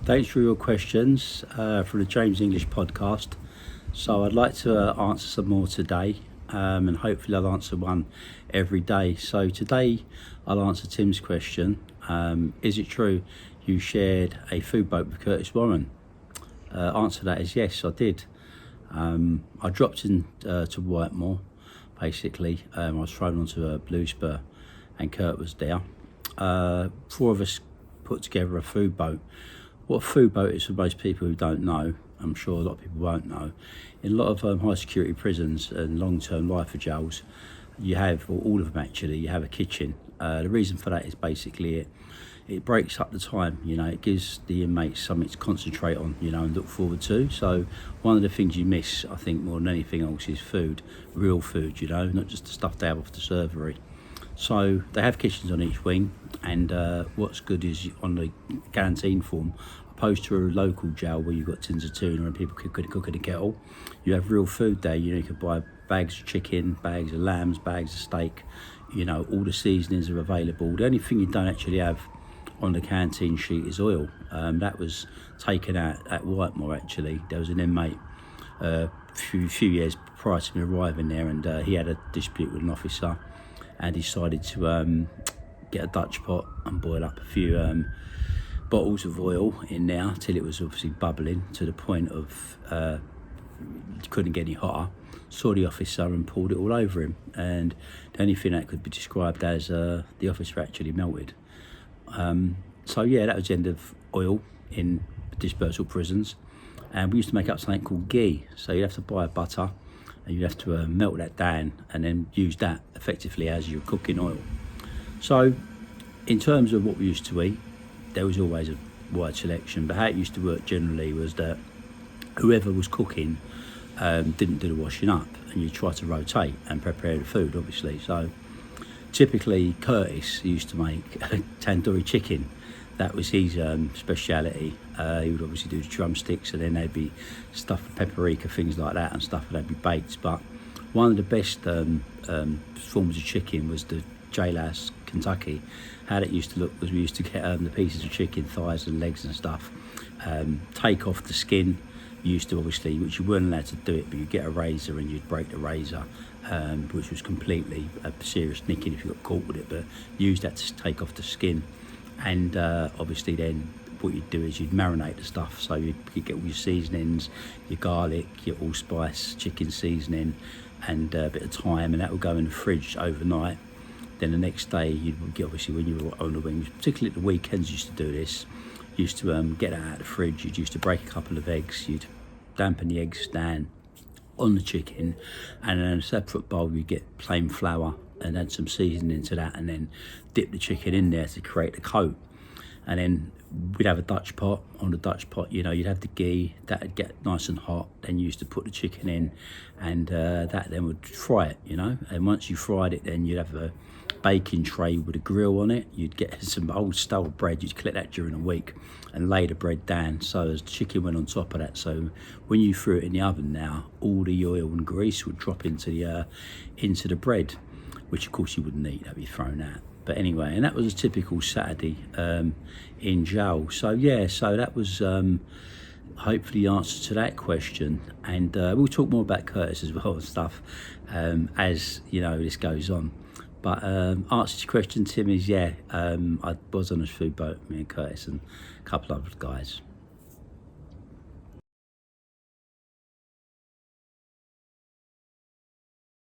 Thanks for your questions for the James English podcast. So I'd like to answer some more today, and hopefully I'll answer one every day. So today I'll answer Tim's question. Is it true you shared a food boat with Curtis Warren? Answer to that is yes, I did. I dropped in to Whitemoor, basically. I was thrown onto a blue spur and Kurt was there. Four of us put together a food boat. What a food boat is, for most people who don't know, I'm sure a lot of people won't know, in a lot of high security prisons and long-term lifer jails, you have, or all of them actually, you have a kitchen. The reason for that is basically it breaks up the time, it gives the inmates something to concentrate on, and look forward to. So one of the things you miss, I think, more than anything else is food, real food, not just the stuff they have off the servery. So they have kitchens on each wing, and what's good is on the canteen form, opposed to a local jail where you've got tins of tuna and people cook in a kettle, you have real food there. You can buy bags of chicken, bags of lambs, bags of steak, all the seasonings are available. The only thing you don't actually have on the canteen sheet is oil. That was taken out at Whitemoor actually. There was an inmate a few years prior to me arriving there, and he had a dispute with an officer and decided to get a Dutch pot and boil up a few bottles of oil in there till it was obviously bubbling to the point of couldn't get any hotter. Saw the officer and poured it all over him, and the only thing that could be described as the officer actually melted. So yeah, that was the end of oil in dispersal prisons, and we used to make up something called ghee. So you'd have to buy a butter and you'd have to melt that down and then use that effectively as your cooking oil. So in terms of what we used to eat, there was always a wide selection, but how it used to work generally was that whoever was cooking didn't do the washing up, and you try to rotate and prepare the food, obviously. So typically Curtis used to make tandoori chicken. That was his speciality. He would obviously do the drumsticks, and then they'd be stuffed with paprika, things like that, and stuff, and they'd be baked. But one of the best forms of chicken was the Jailhouse Kentucky. How that used to look was we used to get the pieces of chicken, thighs and legs and stuff, take off the skin. You used to obviously, which you weren't allowed to do it, but you'd get a razor and you'd break the razor, which was completely a serious nicking if you got caught with it, but use that to take off the skin. And obviously then what you'd do is you'd marinate the stuff. So you'd get all your seasonings, your garlic, your allspice, chicken seasoning, and a bit of thyme, and that would go in the fridge overnight. Then the next day you'd get, obviously when you were on the wings, particularly at the weekends, you used to do this. You used to get it out of the fridge. You'd used to break a couple of eggs. You'd dampen the eggs down on the chicken, and in a separate bowl you'd get plain flour and add some seasoning to that, and then dip the chicken in there to create the coat. And then we'd have a Dutch pot. On the Dutch pot, you'd have the ghee, that'd get nice and hot. Then you used to put the chicken in, and that then would fry it, And once you fried it, then you'd have a baking tray with a grill on it. You'd get some old stale bread. You'd collect that during the week and lay the bread down, so as the chicken went on top of that. So when you threw it in the oven now, all the oil and grease would drop into the bread, which of course you wouldn't eat, that'd be thrown out. But anyway, and that was a typical Saturday in jail. So yeah, so that was hopefully the answer to that question. And we'll talk more about Curtis as well and stuff as this goes on. But answer to your question, Tim, is yeah, I was on a food boat, me and Curtis and a couple of other guys.